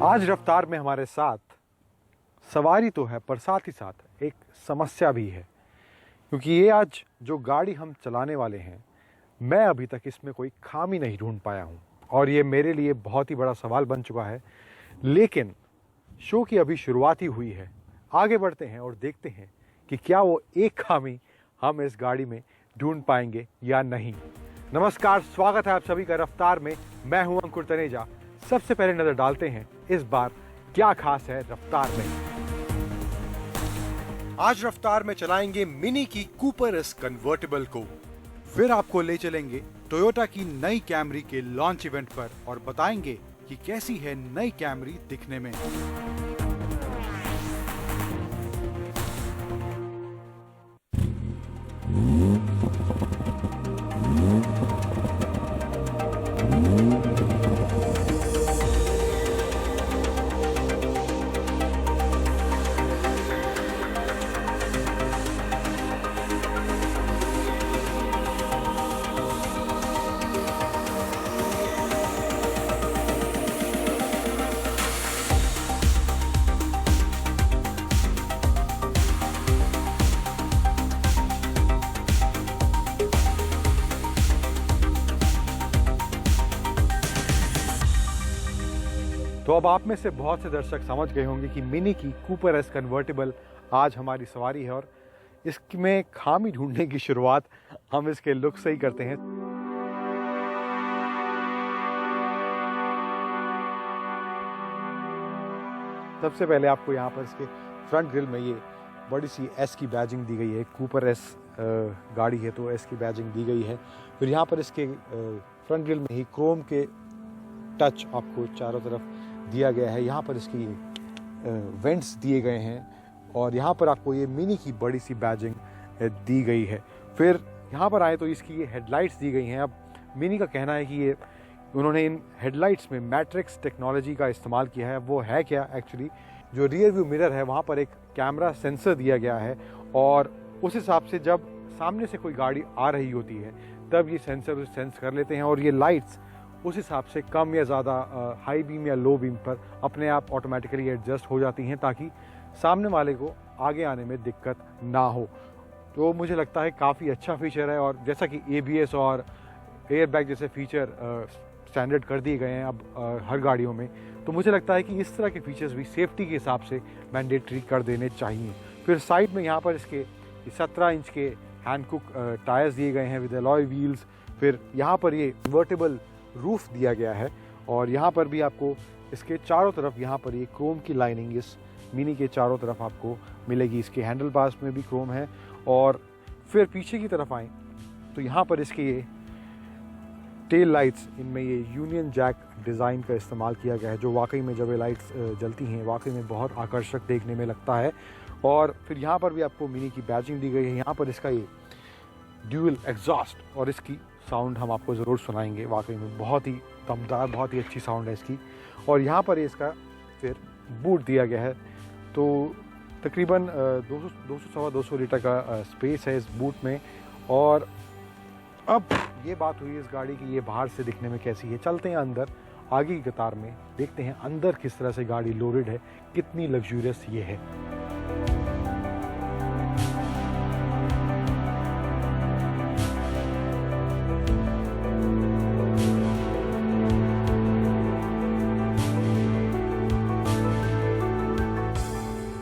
आज रफ्तार में हमारे साथ सवारी तो है, पर साथ ही साथ एक समस्या भी है, क्योंकि ये आज जो गाड़ी हम चलाने वाले हैं, मैं अभी तक इसमें कोई खामी नहीं ढूंढ पाया हूँ और ये मेरे लिए बहुत ही बड़ा सवाल बन चुका है। लेकिन शो की अभी शुरुआत ही हुई है, आगे बढ़ते हैं और देखते हैं कि क्या वो एक खामी हम इस गाड़ी में ढूंढ पाएंगे या नहीं। नमस्कार, स्वागत है आप सभी का रफ्तार में। मैं हूं अंकुर तनेजा। सबसे पहले नजर डालते हैं इस बार क्या खास है रफ्तार में। आज रफ्तार में चलाएंगे मिनी की कूपर एस कन्वर्टेबल को, फिर आपको ले चलेंगे टोयोटा की नई कैमरी के लॉन्च इवेंट पर और बताएंगे कि कैसी है नई कैमरी दिखने में। तो अब आप में से बहुत से दर्शक समझ गए होंगे कि मिनी की कूपर एस कन्वर्टेबल आज हमारी सवारी है और इसमें खामी ढूंढने की शुरुआत हम इसके लुक से ही करते हैं। सबसे पहले आपको यहाँ पर इसके फ्रंट ग्रिल में ये बड़ी सी एस की बैजिंग दी गई है। कूपर एस गाड़ी है तो एस की बैजिंग दी गई है। फिर यहाँ पर इसके फ्रंट ग्रिल में ही क्रोम के टच आपको चारों तरफ दिया गया है। यहाँ पर इसकी वेंट्स दिए गए हैं और यहाँ पर आपको ये मिनी की बड़ी सी बैजिंग दी गई है। फिर यहाँ पर आए तो इसकी ये हेडलाइट्स दी गई हैं। अब मिनी का कहना है कि ये उन्होंने इन हेडलाइट्स में मैट्रिक्स टेक्नोलॉजी का इस्तेमाल किया है। वो है क्या एक्चुअली, जो रियर व्यू मिरर है वहाँ पर एक कैमरा सेंसर दिया गया है और उस हिसाब से जब सामने से कोई गाड़ी आ रही होती है तब ये सेंसर उसे सेंस कर लेते हैं और ये लाइट्स उस हिसाब से कम या ज़्यादा हाई बीम या लो बीम पर अपने आप ऑटोमेटिकली एडजस्ट हो जाती हैं ताकि सामने वाले को आगे आने में दिक्कत ना हो। तो मुझे लगता है काफ़ी अच्छा फीचर है और जैसा कि ABS और एयर बैग जैसे फीचर स्टैंडर्ड कर दिए गए हैं अब हर गाड़ियों में, तो मुझे लगता है कि इस तरह के फीचर्स भी सेफ्टी के हिसाब से मैंडेटरी कर देने चाहिए। फिर साइड में यहाँ पर इसके 17 इंच के हैंडकुक टायर्स दिए गए हैं विद अलॉय व्हील्स। फिर यहाँ पर ये कन्वर्टेबल रूफ दिया गया है और यहाँ पर भी आपको इसके चारों तरफ यहाँ पर ये क्रोम की लाइनिंग इस मिनी के चारों तरफ आपको मिलेगी। इसके हैंडल बार्स में भी क्रोम है और फिर पीछे की तरफ आए तो यहाँ पर इसके ये टेल लाइट्स, इनमें ये यूनियन जैक डिज़ाइन का इस्तेमाल किया गया है जो वाकई में जब ये लाइट्स जलती हैं वाकई में बहुत आकर्षक देखने में लगता है। और फिर यहाँ पर भी आपको मिनी की बैजिंग दी गई है। यहाँ पर इसका ये ड्यूल एग्जॉस्ट और इसकी साउंड हम आपको ज़रूर सुनाएंगे, वाकई में बहुत ही दमदार, बहुत ही अच्छी साउंड है इसकी। और यहाँ पर इसका फिर बूट दिया गया है तो तकरीबन 200 लीटर का स्पेस है इस बूट में। और अब ये बात हुई इस गाड़ी की ये बाहर से दिखने में कैसी है। चलते हैं अंदर आगे की कतार में, देखते हैं अंदर किस तरह से गाड़ी लोडेड है, कितनी लग्जूरियस ये है।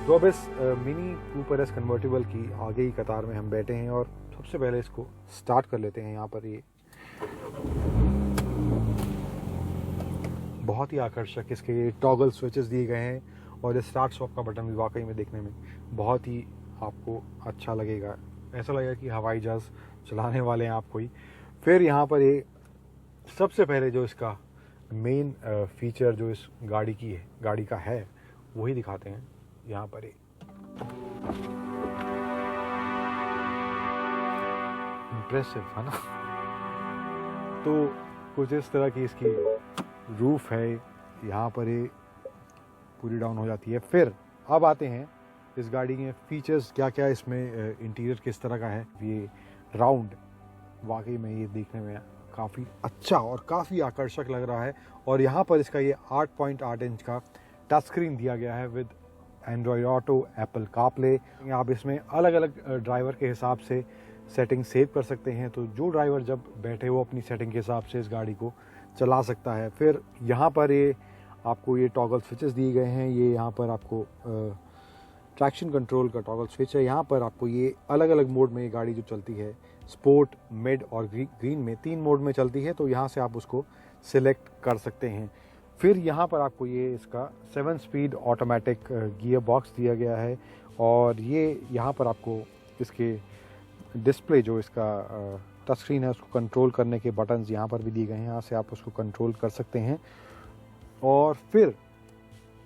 तो अब इस मिनी कूपर एस कन्वर्टेबल की आगे ही कतार में हम बैठे हैं और सबसे पहले इसको स्टार्ट कर लेते हैं। यहाँ पर ये बहुत ही आकर्षक इसके टॉगल स्विचेस दिए गए हैं और ये स्टार्ट स्टॉप का बटन भी वाकई में देखने में बहुत ही आपको अच्छा लगेगा। ऐसा लगेगा कि हवाई जहाज़ चलाने वाले हैं आप कोई। फिर यहाँ पर ये सबसे पहले जो इसका मेन फीचर जो इस गाड़ी का है वही दिखाते हैं। यहाँ पर इम्प्रेसिव है ना। तो कुछ इस तरह की इसकी रूफ है, यहाँ पर ये पूरी डाउन हो जाती है। फिर अब आते हैं इस गाड़ी के फीचर्स क्या क्या, इसमें इंटीरियर किस तरह का है। ये राउंड वाकई में ये देखने में काफ़ी अच्छा और काफ़ी आकर्षक लग रहा है। और यहाँ पर इसका ये 8.8 इंच का टच स्क्रीन दिया गया है with Android auto, Apple CarPlay. आप इसमें अलग अलग ड्राइवर के हिसाब से सेटिंग सेव कर सकते हैं, तो जो ड्राइवर जब बैठे वो अपनी सेटिंग के हिसाब से इस गाड़ी को चला सकता है। फिर यहाँ पर ये आपको ये टॉगल स्विचेस दिए गए हैं। ये यहाँ पर आपको ट्रैक्शन कंट्रोल का टॉगल स्विच है। यहाँ पर आपको ये अलग अलग मोड में ये गाड़ी जो चलती है, स्पोर्ट, मिड और ग्रीन में 3 मोड में चलती है, तो यहाँ से आप उसको सिलेक्ट कर सकते हैं। फिर यहाँ पर आपको ये इसका 7 स्पीड ऑटोमेटिक गियर बॉक्स दिया गया है, और ये यहाँ पर आपको इसके डिस्प्ले जो इसका टच स्क्रीन है उसको कंट्रोल करने के बटन्स यहाँ पर भी दिए गए हैं, यहाँ से आप उसको कंट्रोल कर सकते हैं। और फिर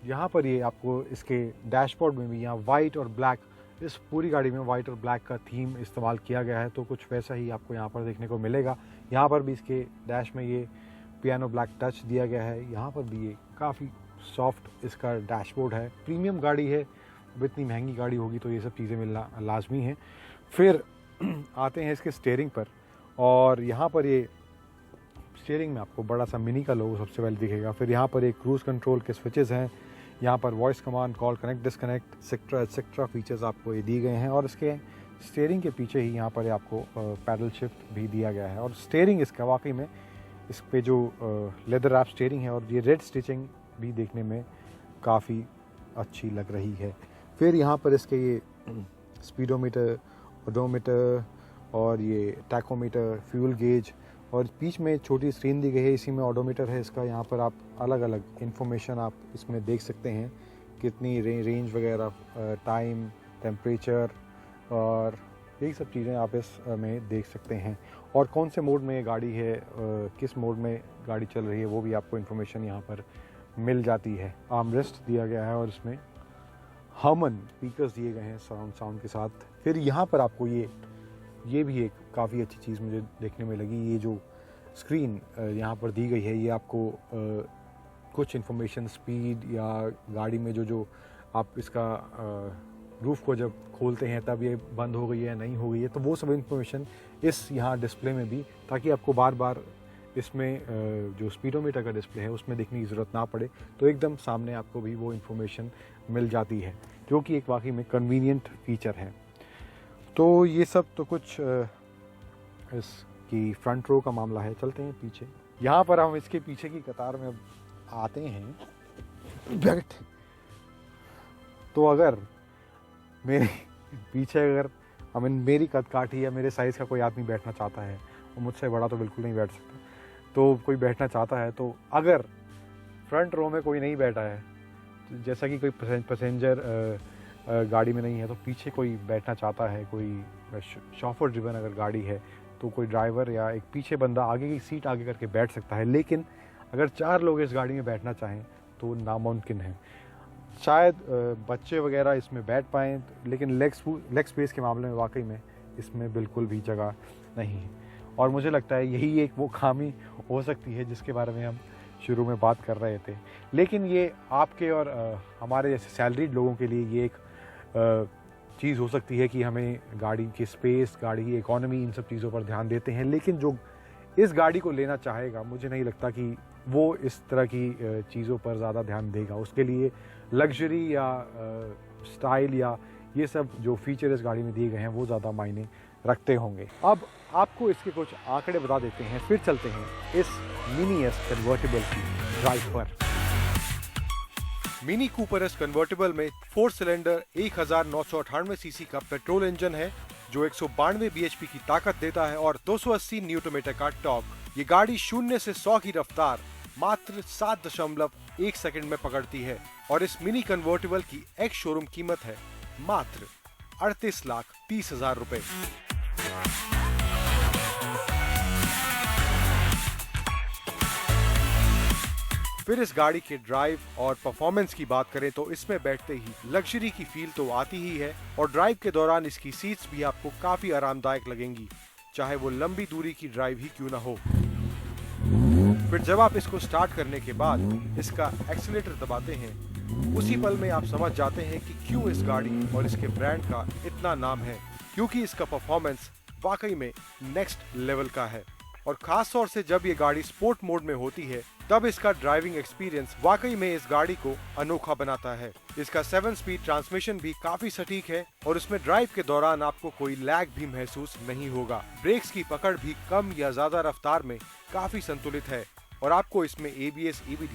यहाँ पर ये आपको इसके डैशबोर्ड में भी यहाँ वाइट और ब्लैक, इस पूरी गाड़ी में वाइट और ब्लैक का थीम इस्तेमाल किया गया है, तो कुछ वैसा ही आपको यहाँ पर देखने को मिलेगा। यहाँ पर भी इसके डैश में ये पियानो ब्लैक टच दिया गया है। यहाँ पर भी ये काफ़ी सॉफ्ट इसका डैशबोर्ड है। प्रीमियम गाड़ी है, अब इतनी महंगी गाड़ी होगी तो ये सब चीज़ें मिलना लाजमी है। फिर आते हैं इसके स्टीयरिंग पर, और यहाँ पर ये स्टीयरिंग में आपको बड़ा सा मिनी का लोगो सबसे पहले दिखेगा। फिर यहाँ पर एक क्रूज़ कंट्रोल के स्विचेस हैं, यहाँ पर voice command, call connect, disconnect, etcetera features आपको ये दिए गए हैं। और इसके स्टीयरिंग के पीछे ही यहाँ पर आपको पैडल शिफ्ट भी दिया गया है। और स्टीयरिंग इसका वाकई में इस पे जो लेदर रैप स्टीयरिंग है और ये रेड स्टिचिंग भी देखने में काफ़ी अच्छी लग रही है। फिर यहाँ पर इसके ये स्पीडोमीटर, ओडोमीटर और ये टैकोमीटर, फ्यूल गेज, और बीच में छोटी स्क्रीन दी गई है, इसी में ऑडोमीटर है इसका। यहाँ पर आप अलग अलग इन्फॉर्मेशन आप इसमें देख सकते हैं, कितनी रेंज वगैरह, टाइम, टेम्परेचर और यही सब चीज़ें आप इस में देख सकते हैं। और कौन से मोड में ये गाड़ी है, किस मोड में गाड़ी चल रही है, वो भी आपको इन्फॉर्मेशन यहाँ पर मिल जाती है। आर्मरेस्ट दिया गया है और इसमें हमन स्पीकर्स दिए गए हैं सराउंड साउंड के साथ। फिर यहाँ पर आपको ये भी एक काफ़ी अच्छी चीज़ मुझे देखने में लगी, ये जो स्क्रीन यहाँ पर दी गई है, ये आपको कुछ इन्फॉर्मेशन, स्पीड या गाड़ी में जो आप इसका रूफ़ को जब खोलते हैं तब ये बंद हो गई है, नहीं हो गई है, तो वो सब इन्फॉर्मेशन इस यहाँ डिस्प्ले में भी, ताकि आपको बार बार इसमें जो स्पीडोमीटर का डिस्प्ले है उसमें देखने की ज़रूरत ना पड़े, तो एकदम सामने आपको भी वो इन्फॉर्मेशन मिल जाती है, जो कि एक वाकई में कन्वीनियंट फीचर है। तो ये सब तो कुछ इसकी फ्रंट रो का मामला है। चलते हैं पीछे। यहाँ पर हम इसके पीछे की कतार में आते हैं। बैठ तो अगर मेरे पीछे अगर मेरी कद काठी या मेरे साइज़ का कोई आदमी बैठना चाहता है, और मुझसे बड़ा तो बिल्कुल नहीं बैठ सकता, तो कोई बैठना चाहता है, तो अगर फ्रंट रो में कोई नहीं बैठा है, तो जैसा कि कोई पैसेंजर गाड़ी में नहीं है, तो पीछे कोई बैठना चाहता है, कोई शॉफर ड्रिवन अगर गाड़ी है, तो कोई ड्राइवर या एक पीछे बंदा आगे की सीट आगे करके बैठ सकता है। लेकिन अगर 4 लोग इस गाड़ी में बैठना चाहें तो नामुमकिन है। शायद बच्चे वगैरह इसमें बैठ पाएँ, लेकिन लेग स्पेस के मामले में वाकई में इसमें बिल्कुल भी जगह नहीं है। और मुझे लगता है यही एक वो खामी हो सकती है जिसके बारे में हम शुरू में बात कर रहे थे। लेकिन ये आपके और हमारे जैसे सैलरीड लोगों के लिए ये एक चीज़ हो सकती है कि हमें गाड़ी की स्पेस, गाड़ी की इकोनॉमी, इन सब चीज़ों पर ध्यान देते हैं, लेकिन जो इस गाड़ी को लेना चाहेगा, मुझे नहीं लगता कि वो इस तरह की चीज़ों पर ज़्यादा ध्यान देगा। उसके लिए लग्जरी या स्टाइल या ये सब जो फीचर इस गाड़ी में दिए गए हैं वो ज़्यादा मायने रखते होंगे। अब आपको इसके कुछ आंकड़े बता देते हैं, फिर चलते हैं इस मिनी एस कन्वर्टेबल की ड्राइव पर। मिनी कूपर एस कन्वर्टेबल में 4 सिलेंडर 1998 सीसी का पेट्रोल इंजन है, जो 192 बीएचपी की ताकत देता है और 280 न्यूटन मीटर का टॉर्क। ये गाड़ी 0 से 100 की रफ्तार मात्र 7.1 सेकंड में पकड़ती है, और इस मिनी कन्वर्टेबल की एक्स शोरूम कीमत है मात्र 38,30,000 रुपए। फिर इस गाड़ी के ड्राइव और परफॉर्मेंस की बात करें तो इसमें बैठते ही लग्जरी की फील तो आती ही है, और ड्राइव के दौरान इसकी सीट्स भी आपको काफी आरामदायक लगेंगी, चाहे वो लंबी दूरी की ड्राइव ही क्यों ना हो। फिर जब आप इसको स्टार्ट करने के बाद इसका एक्सीलरेटर दबाते हैं, उसी पल में आप समझ जाते हैं कि क्यों इस गाड़ी और इसके ब्रांड का इतना नाम है, क्योंकि इसका परफॉर्मेंस वाकई में नेक्स्ट लेवल का है। और खास तौर से जब ये गाड़ी स्पोर्ट मोड में होती है तब इसका ड्राइविंग एक्सपीरियंस वाकई में इस गाड़ी को अनोखा बनाता है। इसका 7 स्पीड ट्रांसमिशन भी काफी सटीक है और इसमें ड्राइव के दौरान आपको कोई लैग भी महसूस नहीं होगा। ब्रेक्स की पकड़ भी कम या ज्यादा रफ्तार में काफी संतुलित है और आपको इसमें ABS, EBD,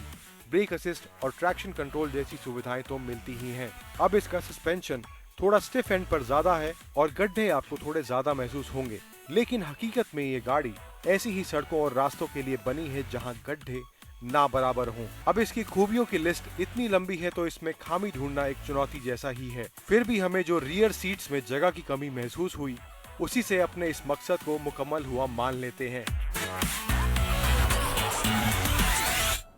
ब्रेक असिस्ट और ट्रैक्शन कंट्रोल जैसी सुविधाएं तो मिलती ही हैं। अब इसका सस्पेंशन थोड़ा स्टिफ एंड पर ज्यादा है और गड्ढे आपको थोड़े ज्यादा महसूस होंगे, लेकिन हकीकत में ये गाड़ी ऐसी ही सड़कों और रास्तों के लिए बनी है जहां गड्ढे ना बराबर हों। अब इसकी खूबियों की लिस्ट इतनी लंबी है तो इसमें खामी ढूंढना एक चुनौती जैसा ही है। फिर भी हमें जो रियर सीट्स में जगह की कमी महसूस हुई उसी से अपने इस मकसद को मुकम्मल हुआ मान लेते हैं।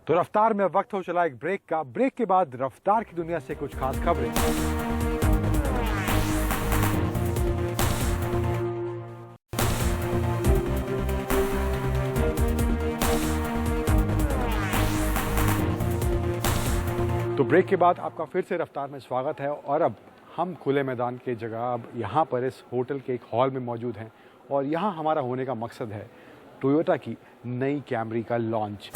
तो रफ्तार में वक्त हो चला एक ब्रेक का। ब्रेक के बाद रफ्तार की दुनिया से कुछ खास खबरें। तो ब्रेक के बाद आपका फिर से रफ्तार में स्वागत है और अब हम खुले मैदान के जगह अब यहाँ पर इस होटल के एक हॉल में मौजूद हैं और यहाँ हमारा होने का मकसद है टोयोटा की नई कैमरी का लॉन्च।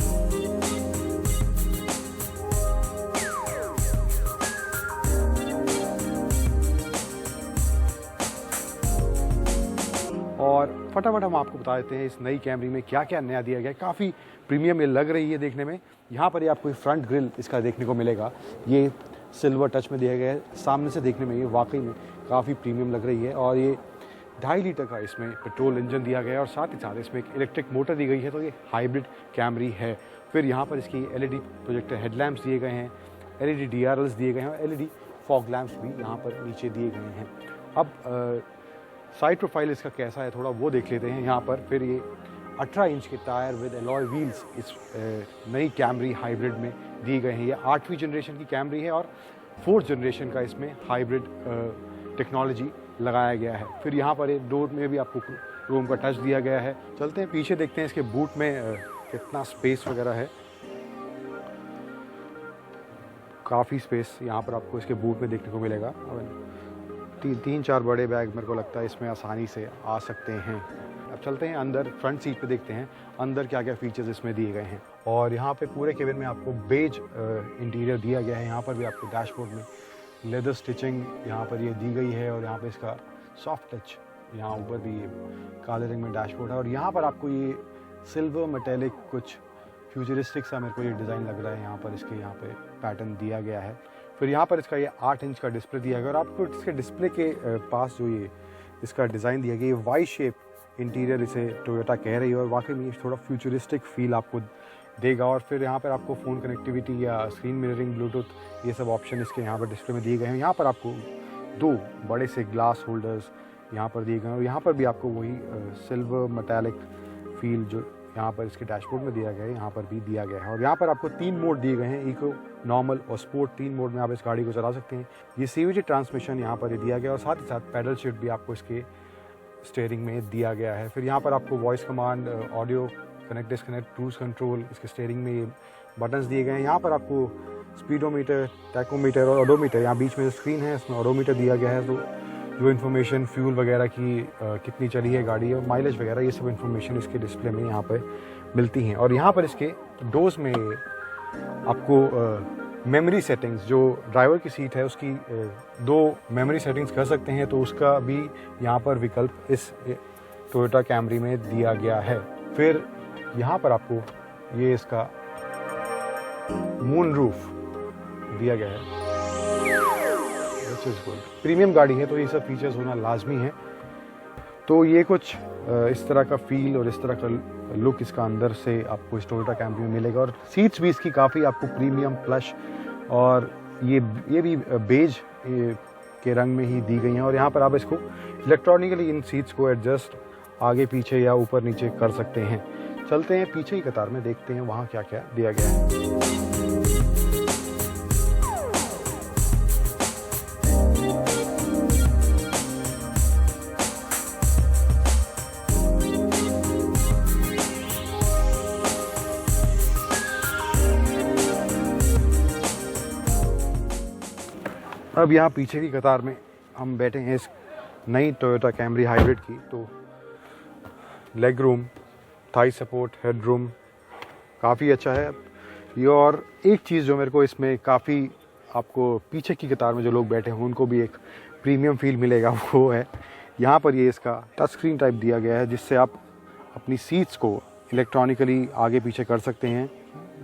और फटाफट हम आपको बता देते हैं इस नई कैमरी में क्या क्या नया दिया गया है। काफ़ी प्रीमियम ये लग रही है देखने में। यहाँ पर ये आपको फ्रंट ग्रिल इसका देखने को मिलेगा, ये सिल्वर टच में दिया गया है। सामने से देखने में ये वाकई में काफ़ी प्रीमियम लग रही है और ये 2.5 लीटर का इसमें पेट्रोल इंजन दिया गया है और साथ ही साथ इसमें एक इलेक्ट्रिक मोटर दी गई है, तो ये हाइब्रिड कैमरी है। फिर यहाँ पर इसकी LED प्रोजेक्टर हेडलैम्प्स दिए गए हैं, LED DRLs दिए गए हैं और LED फॉग लैम्प्स भी यहाँ पर नीचे दिए गए हैं। अब साइड प्रोफाइल इसका कैसा है थोड़ा वो देख लेते हैं यहाँ पर। फिर ये 18 इंच के टायर विद एलॉय व्हील्स इस नई कैमरी हाइब्रिड में दिए गए हैं। ये 8वीं जनरेशन की कैमरी है और 4th जनरेशन का इसमें हाइब्रिड टेक्नोलॉजी लगाया गया है। फिर यहाँ पर एक डोर में भी आपको क्रोम का टच दिया गया है। चलते हैं पीछे, देखते हैं इसके बूट में कितना स्पेस वगैरह है। काफ़ी स्पेस यहाँ पर आपको इसके बूट में देखने को मिलेगा। 3-4 बड़े बैग मेरे को लगता है इसमें आसानी से आ सकते हैं। अब चलते हैं अंदर, फ्रंट सीट पे देखते हैं अंदर क्या क्या फीचर्स इसमें दिए गए हैं। और यहाँ पे पूरे केबिन में आपको बेज इंटीरियर दिया गया है। यहाँ पर भी आपको डैशबोर्ड में लेदर स्टिचिंग यहाँ पर ये दी गई है और यहाँ पे इसका सॉफ्ट टच, यहाँ ऊपर भी ये काले रंग में डैशबोर्ड है और यहाँ पर आपको ये सिल्वर मेटेलिक कुछ फ्यूचरिस्टिक सा मेरे को ये डिज़ाइन लग रहा है। यहाँ पर इसके यहाँ पे पैटर्न दिया गया है। फिर यहाँ पर इसका ये 8 इंच का डिस्प्ले दिया गया और आपको इसके डिस्प्ले के पास जो ये इसका डिज़ाइन दिया गया, ये वाई शेप इंटीरियर इसे टोयोटा कह रही है और वाकई में थोड़ा फ्यूचरिस्टिक फील आपको देगा। और फिर यहाँ पर आपको फ़ोन कनेक्टिविटी या स्क्रीन मिररिंग, ब्लूटूथ, ये सब ऑप्शन इसके यहाँ पर डिस्प्ले में दिए गए हैं। यहाँ पर आपको 2 बड़े से ग्लास होल्डर्स यहाँ पर दिए गए हैं और यहाँ पर भी आपको वही सिल्वर मेटालिक फील जो यहाँ पर इसके डैशबोर्ड में दिया गया है यहाँ पर भी दिया गया है। और यहाँ पर आपको 3 मोड दिए गए हैं, इको, नॉर्मल और स्पोर्ट। 3 मोड में आप इस गाड़ी को चला सकते हैं। ये CVT ट्रांसमिशन यहाँ पर दिया गया और साथ ही साथ पैडल शिफ्ट भी आपको इसके स्टीयरिंग में दिया गया है। फिर यहाँ पर आपको voice command, audio connect disconnect, cruise control इसके स्टीयरिंग में ये बटन्स दिए गए हैं। यहाँ पर आपको स्पीडोमीटर, टैकोमीटर और ओडोमीटर, यहाँ बीच में जो स्क्रीन है इसमें ओडोमीटर दिया गया है, तो जो इन्फॉर्मेशन फ्यूल वगैरह की कितनी चली है गाड़ी और माइलेज वगैरह ये सब इन्फॉर्मेशन इसके डिस्प्ले में यहाँ पर मिलती हैं। और यहाँ पर इसके डोर्स में आपको मेमोरी सेटिंग्स, जो ड्राइवर की सीट है उसकी 2 मेमोरी सेटिंग्स कर सकते हैं, तो उसका भी यहाँ पर विकल्प इस टोयोटा कैमरी में दिया गया है। फिर यहाँ पर आपको ये इसका मून रूफ दिया गया है, प्रीमियम गाड़ी है तो ये सब फीचर्स होना लाजमी है। तो ये कुछ इस तरह का फील और इस तरह का लुक इसका अंदर से आपको इस टोयोटा कैमरी में मिलेगा। और सीट्स भी इसकी काफ़ी आपको प्रीमियम प्लश और ये भी बेज के रंग में ही दी गई हैं। और यहाँ पर आप इसको इलेक्ट्रॉनिकली इन सीट्स को एडजस्ट आगे पीछे या ऊपर नीचे कर सकते हैं। चलते हैं पीछे की कतार में, देखते हैं वहाँ क्या क्या दिया गया है। अब यहाँ पीछे की कतार में हम बैठे हैं इस नई टोयोटा कैमरी हाइब्रिड की। तो leg room Thai support, headroom काफ़ी अच्छा है ये। और एक चीज़ जो मेरे को इसमें काफ़ी, आपको पीछे की कतार में जो लोग बैठे हैं उनको भी एक प्रीमियम फील मिलेगा, वो है यहाँ पर ये इसका टच स्क्रीन टाइप दिया गया है, जिससे आप अपनी सीट्स को इलेक्ट्रॉनिकली आगे पीछे कर सकते हैं।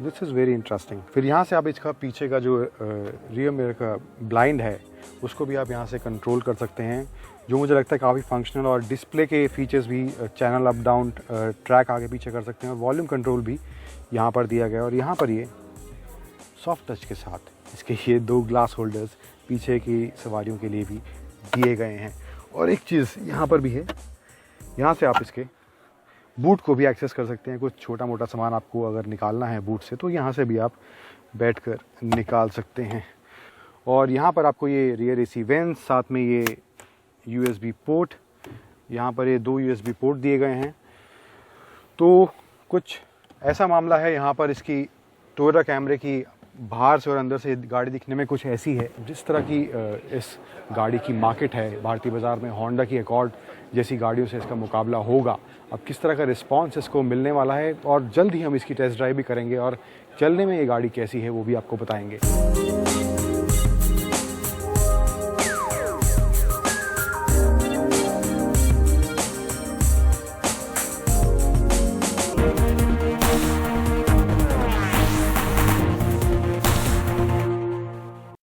This is very interesting. फिर यहाँ से आप इसका पीछे का जो रियर मिरर का ब्लाइंड है उसको भी आप यहाँ से कंट्रोल कर सकते हैं, जो मुझे लगता है काफ़ी फंक्शनल। और डिस्प्ले के फीचर्स भी, चैनल अप डाउन, ट्रैक आगे पीछे कर सकते हैं, और वॉल्यूम कंट्रोल भी यहाँ पर दिया गया है। और यहाँ पर ये सॉफ्ट टच के साथ इसके ये 2 ग्लास होल्डर्स पीछे की सवारियों के लिए भी दिए गए हैं। और एक चीज़ यहाँ पर भी है, यहाँ से आप इसके बूट को भी एक्सेस कर सकते हैं। कुछ छोटा मोटा सामान आपको अगर निकालना है बूट से तो यहाँ से भी आप बैठकर निकाल सकते हैं। और यहाँ पर आपको ये रियर एसी वेंट्स, साथ में ये USB पोर्ट, यहाँ पर ये 2 USB पोर्ट दिए गए हैं। तो कुछ ऐसा मामला है यहाँ पर इसकी टोयोटा कैमरे की बाहर से और अंदर से गाड़ी दिखने में कुछ ऐसी है। जिस तरह की इस गाड़ी की मार्केट है भारतीय बाज़ार में, होंडा की अकॉर्ड जैसी गाड़ियों से इसका मुकाबला होगा। अब किस तरह का रिस्पांस इसको मिलने वाला है, और जल्द ही हम इसकी टेस्ट ड्राइव भी करेंगे और चलने में ये गाड़ी कैसी है वो भी आपको बताएंगे।